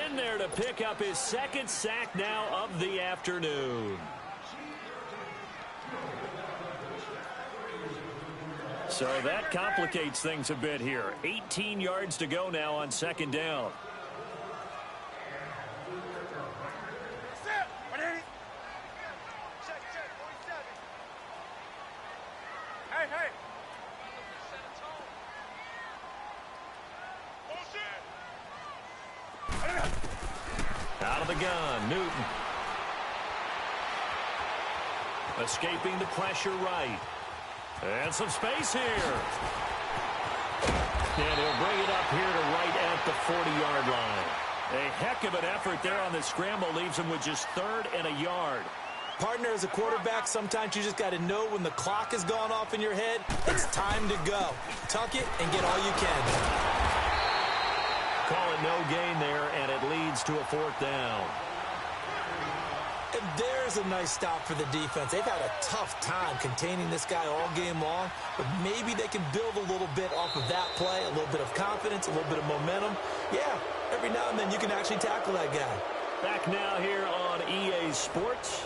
Speaker 2: in there to pick up his 2nd sack now of the afternoon. So that complicates things a bit here. 18 yards to go now on second down. Out of the gun, Newton. Escaping the pressure right. And some space here. And he'll bring it up here to right at the 40-yard line. A heck of an effort there on the scramble. Leaves him with just 3rd and a yard.
Speaker 3: Partner, as a quarterback, sometimes you just got to know when the clock has gone off in your head, it's time to go. Tuck it and get all you can.
Speaker 2: Call it no gain there, and it leads to a 4th down.
Speaker 3: And there's a nice stop for the defense. They've had a tough time containing this guy all game long, but maybe they can build a little bit off of that play, a little bit of confidence, a little bit of momentum. Yeah, every now and then you can actually tackle that guy.
Speaker 2: Back now here on EA Sports.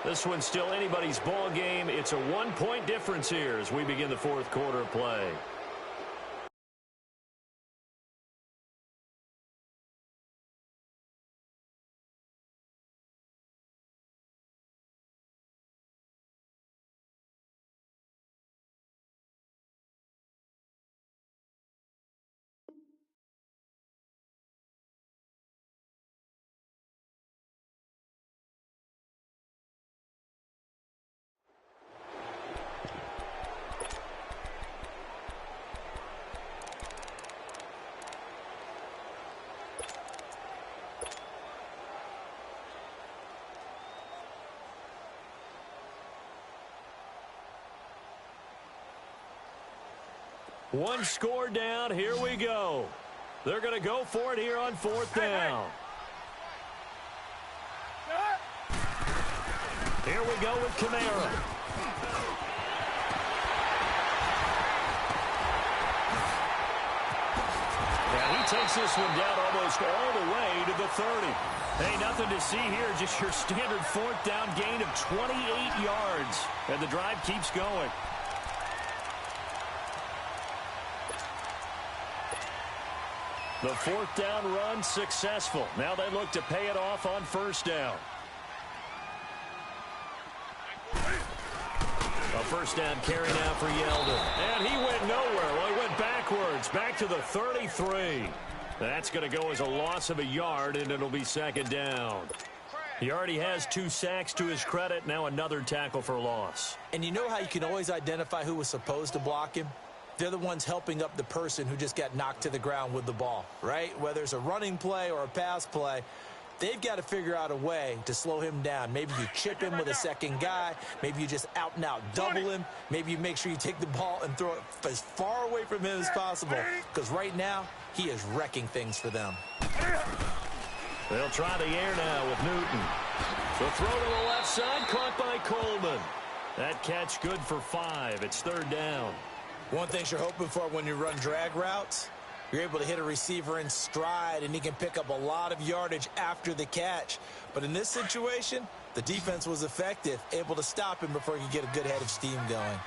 Speaker 2: This one's still anybody's ball game. It's a 1-point difference here as we begin the 4th quarter of play. One score down. Here we go. They're going to go for it here on 4th down. Here we go with Kamara. Now he takes this one down almost all the way to the 30. Hey, nothing to see here. Just your standard 4th down gain of 28 yards. And the drive keeps going. The 4th down run successful. Now they look to pay it off on 1st down. A 1st down carry now for Yeldon. And he went nowhere. Well, he went backwards. Back to the 33. That's going to go as a loss of a yard, and it'll be 2nd down. He already has 2 sacks to his credit. Now another tackle for loss.
Speaker 3: And you know how you can always identify who was supposed to block him? They're the ones helping up the person who just got knocked to the ground with the ball, right? Whether it's a running play or a pass play, they've got to figure out a way to slow him down. Maybe you chip him with a second guy. Maybe you just out-and-out double him. Maybe you make sure you take the ball and throw it as far away from him as possible. Because right now, he is wrecking things for them.
Speaker 2: They'll try the air now with Newton. The throw to the left side, caught by Coleman. That catch good for 5. It's 3rd down.
Speaker 3: One thing you're hoping for when you run drag routes, you're able to hit a receiver in stride, and he can pick up a lot of yardage after the catch. But in this situation, the defense was effective, able to stop him before he could get a good head of steam going.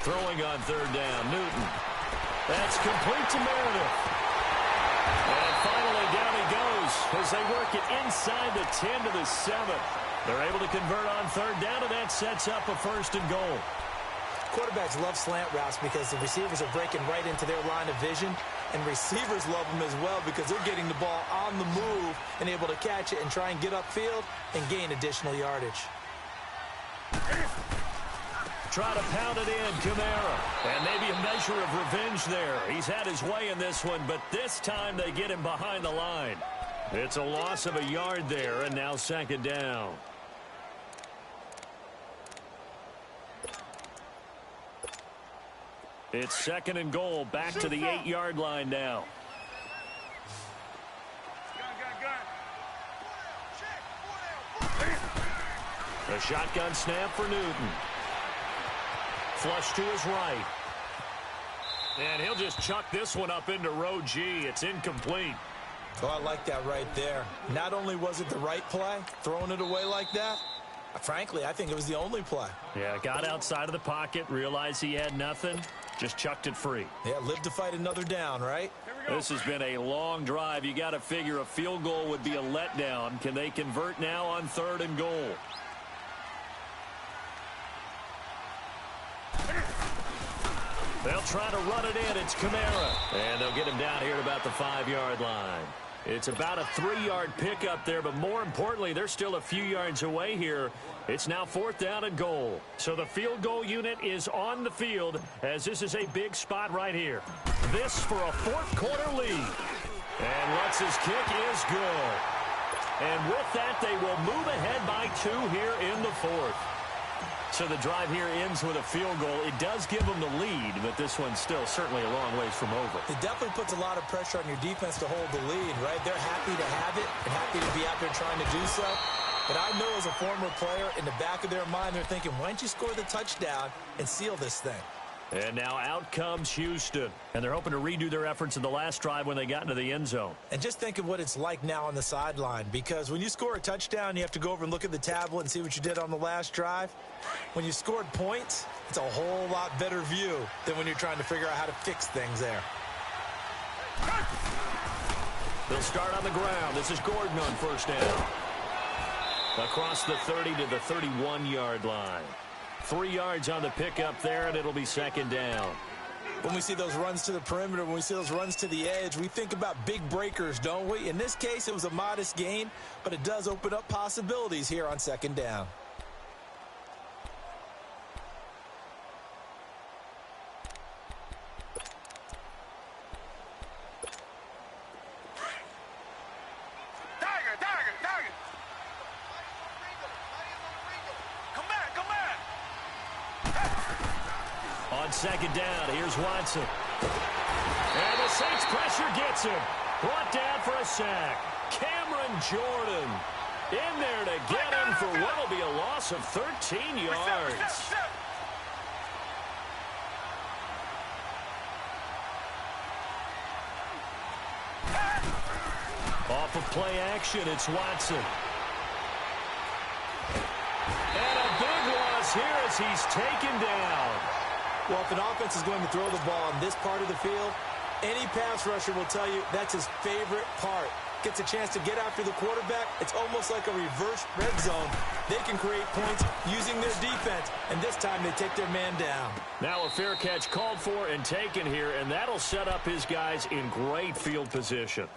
Speaker 2: Throwing on 3rd down, Newton. That's complete to Meredith. And finally, down he goes as they work it inside the 10 to the 7. They're able to convert on 3rd down, and that sets up a 1st and goal.
Speaker 3: Quarterbacks love slant routes because the receivers are breaking right into their line of vision, and receivers love them as well because they're getting the ball on the move and able to catch it and try and get upfield and gain additional yardage.
Speaker 2: Try to pound it in, Kamara. And maybe a measure of revenge there. He's had his way in this one, but this time they get him behind the line. It's a loss of a yard there, and now 2nd down. It's 2nd and goal, back to the 8-yard line now. A shotgun snap for Newton. Flush to his right. And he'll just chuck this one up into row G. It's incomplete.
Speaker 3: Oh, I like that right there. Not only was it the right play, throwing it away like that, frankly, I think it was the only play.
Speaker 2: Yeah, got outside of the pocket, realized he had nothing, just chucked it free.
Speaker 3: Yeah, live to fight another down, right?
Speaker 2: This has been a long drive. You got to figure a field goal would be a letdown. Can they convert now on 3rd and goal? They'll try to run it in. It's Kamara. And they'll get him down here at about the 5-yard line. It's about a 3-yard pickup there, but more importantly, they're still a few yards away here. It's now 4th down and goal. So the field goal unit is on the field as this is a big spot right here. This for a 4th quarter lead. And Lutz's kick is good. And with that, they will move ahead by 2 here in the 4th. So the drive here ends with a field goal. It does give them the lead, but this one's still certainly a long ways from over.
Speaker 3: It definitely puts a lot of pressure on your defense to hold the lead, right? They're happy to have it and happy to be out there trying to do so. But I know as a former player, in the back of their mind, they're thinking, why don't you score the touchdown and seal this thing?
Speaker 2: And now out comes Houston. And they're hoping to redo their efforts in the last drive when they got into the end zone.
Speaker 3: And just think of what it's like now on the sideline. Because when you score a touchdown, you have to go over and look at the tablet and see what you did on the last drive. When you scored points, it's a whole lot better view than when you're trying to figure out how to fix things there.
Speaker 2: They'll start on the ground. This is Gordon on 1st down. Across the 30 to the 31-yard line. 3 yards on the pickup there, and it'll be 2nd down.
Speaker 3: When we see those runs to the perimeter, when we see those runs to the edge, we think about big breakers, don't we? In this case, it was a modest gain, but it does open up possibilities here on 2nd down.
Speaker 2: On second down, here's Watson. And the Saints pressure gets him. Brought down for a sack. Cameron Jordan in there to get him for what will be a loss of 13 yards. Off of play action, it's Watson. And a big loss here as he's taken down.
Speaker 3: Well, if an offense is going to throw the ball on this part of the field, any pass rusher will tell you that's his favorite part. Gets a chance to get after the quarterback. It's almost like a reverse red zone. They can create points using their defense, and this time they take their man down.
Speaker 2: Now a fair catch called for and taken here, and that'll set up his guys in great field position.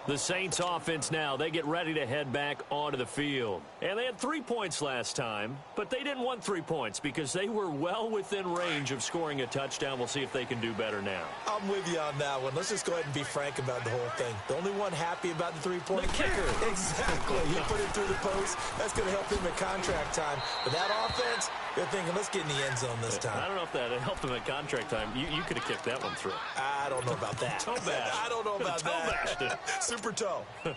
Speaker 2: The Saints offense now, they get ready to head back onto the field. And they had 3 points last time, but they didn't want 3 points because they were well within range of scoring a touchdown. We'll see if they can do better now.
Speaker 3: I'm with you on that one. Let's just go ahead and be frank about the whole thing. The only one happy about the three-point
Speaker 2: kicker.
Speaker 3: Exactly. He put it through the post. That's going to help him at contract time. But that offense, they're thinking, let's get in the end zone this time.
Speaker 2: I don't know if that helped him at contract time. You could have kicked that one through.
Speaker 3: I don't know about that.
Speaker 2: Toe bash.
Speaker 3: I don't know about
Speaker 2: Toe bashed it.
Speaker 3: that. Super toe.
Speaker 4: 20.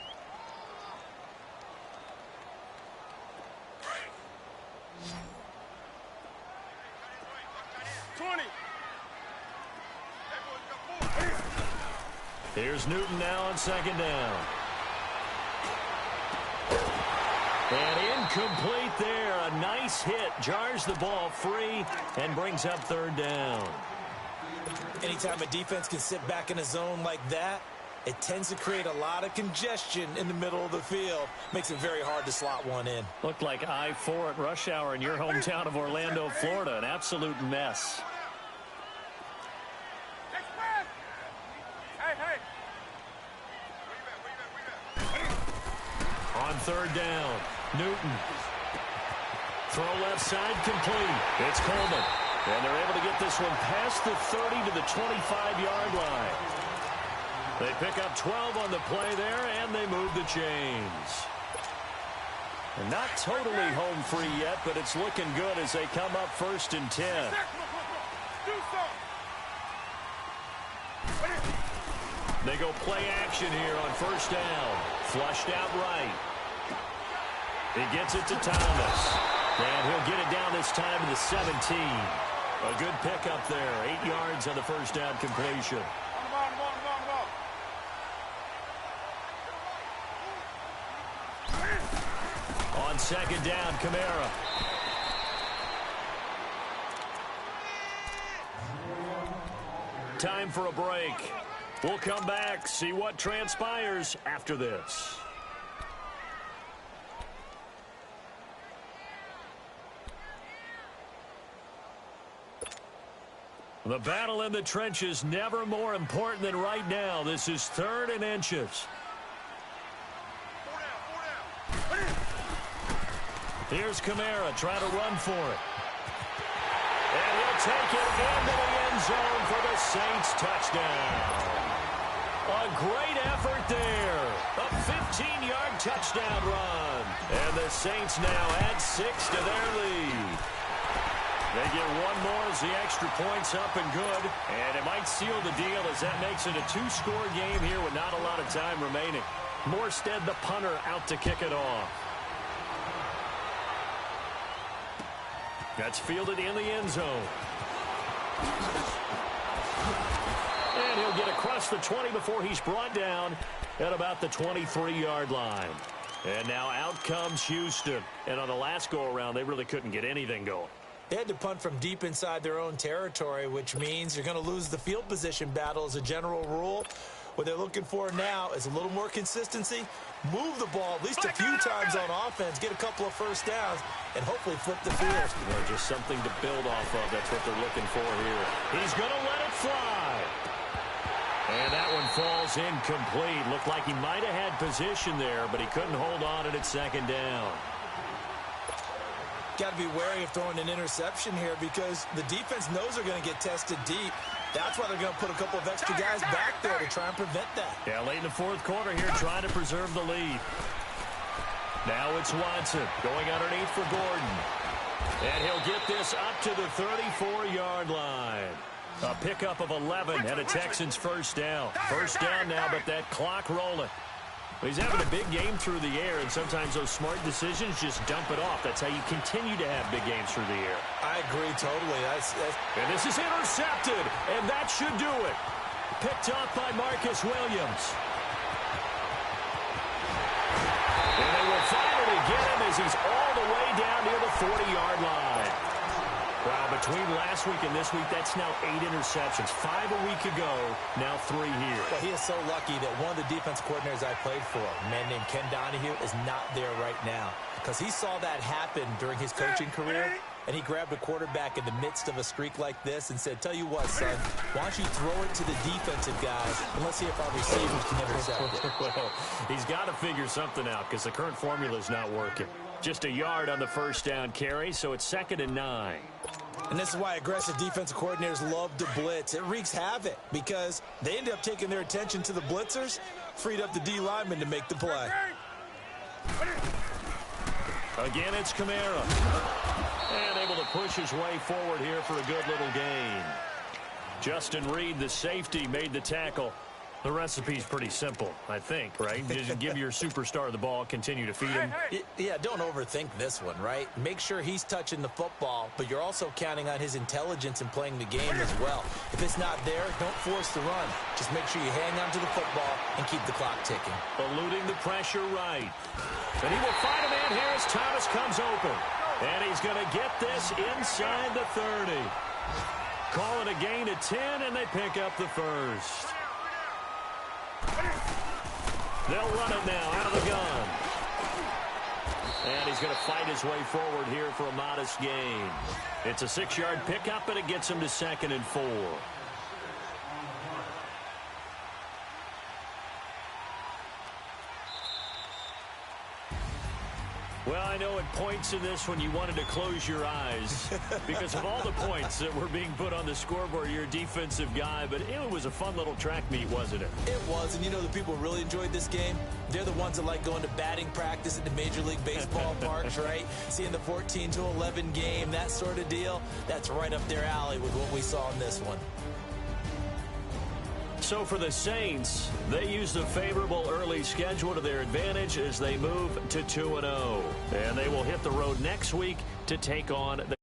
Speaker 2: Here's Newton now on second down. And incomplete there. A nice hit. Jars the ball free and brings up third down.
Speaker 3: Anytime a defense can sit back in a zone like that, it tends to create a lot of congestion in the middle of the field. Makes it very hard to slot one in.
Speaker 2: Looked like I-4 at rush hour in your hometown of Orlando, Florida. An absolute mess. On third down, Newton. Throw left side complete. It's Coleman. And they're able to get this one past the 30 to the 25-yard line. They pick up 12 on the play there, and they move the chains. And not totally home free yet, but it's looking good as they come up 1st and 10. They go play action here on first down. Flushed out right. He gets it to Thomas. And he'll get it down this time to the 17. A good pickup there. 8 yards on the first down completion. On second down, Kamara. Time for a break. We'll come back, see what transpires after this. The battle in the trenches never more important than right now. This is 3rd and inches. Here's Kamara trying to run for it. And he'll take it into the end zone for the Saints touchdown. A great effort there. A 15-yard touchdown run. And the Saints now add 6 to their lead. They get one more as the extra point's up and good. And it might seal the deal as that makes it a 2-score game here with not a lot of time remaining. Morstead, the punter, out to kick it off. That's fielded in the end zone. And he'll get across the 20 before he's brought down at about the 23-yard line. And now out comes Houston. And on the last go-around, they really couldn't get anything going.
Speaker 3: They had to punt from deep inside their own territory, which means you're going to lose the field position battle as a general rule. What they're looking for now is a little more consistency, move the ball at least a few times on offense, get a couple of first downs, and hopefully flip the field.
Speaker 2: Well, just something to build off of. That's what they're looking for here. He's going to let it fly. And that one falls incomplete. Looked like he might have had position there, but he couldn't hold on at second down.
Speaker 3: Got to be wary of throwing an interception here because the defense knows they're going to get tested deep. That's why they're going to put a couple of extra guys back there to try and prevent that.
Speaker 2: Yeah, late in the 4th quarter here trying to preserve the lead. Now it's Watson going underneath for Gordon. And he'll get this up to the 34-yard line. A pickup of 11 and a Texans first down. First down now, but that clock rolling. He's having a big game through the air, and sometimes those smart decisions just dump it off. That's how you continue to have big games through the air.
Speaker 3: I agree totally.
Speaker 2: And this is intercepted, and that should do it. Picked off by Marcus Williams. And they will finally get him as he's all the way down near the 40-yard line. Wow, between last week and this week, that's now 8 interceptions. 5 a week ago, now 3 here.
Speaker 3: Well, he is so lucky that one of the defense coordinators I played for, a man named Ken Donahue, is not there right now. Because he saw that happen during his coaching career, and he grabbed a quarterback in the midst of a streak like this and said, tell you what, son, why don't you throw it to the defensive guys, and let's see if our receivers can intercept it.
Speaker 2: Well, he's got to figure something out because the current formula is not working. Just a yard on the first down carry, so it's 2nd and 9.
Speaker 3: And this is why aggressive defensive coordinators love to blitz. It wreaks havoc because they end up taking their attention to the blitzers, freed up the D lineman to make the play.
Speaker 2: Again, it's Kamara. And able to push his way forward here for a good little gain. Justin Reed, the safety, made the tackle. The recipe's pretty simple, I think, right? Just give your superstar the ball, continue to feed him.
Speaker 3: Yeah, don't overthink this one, right? Make sure he's touching the football, but you're also counting on his intelligence in playing the game as well. If it's not there, don't force the run. Just make sure you hang on to the football and keep the clock ticking.
Speaker 2: Eluding the pressure right. And he will find a man here as Thomas comes open. And he's going to get this inside the 30. Calling a gain of 10, and they pick up the first. They'll run it now out of the gun. And he's going to fight his way forward here for a modest gain. It's a 6-yard pickup, and it gets him to 2nd and 4. Well, I know at points in this when you wanted to close your eyes because of all the points that were being put on the scoreboard. You're a defensive guy, but it was a fun little track meet, wasn't it?
Speaker 3: It was, and you know the people who really enjoyed this game? They're the ones that like going to batting practice at the Major League Baseball parks, right? Seeing the 14-11 game, that sort of deal. That's right up their alley with what we saw in this one.
Speaker 2: So for the Saints, they used a favorable early schedule to their advantage as they move to 2-0. And they will hit the road next week to take on the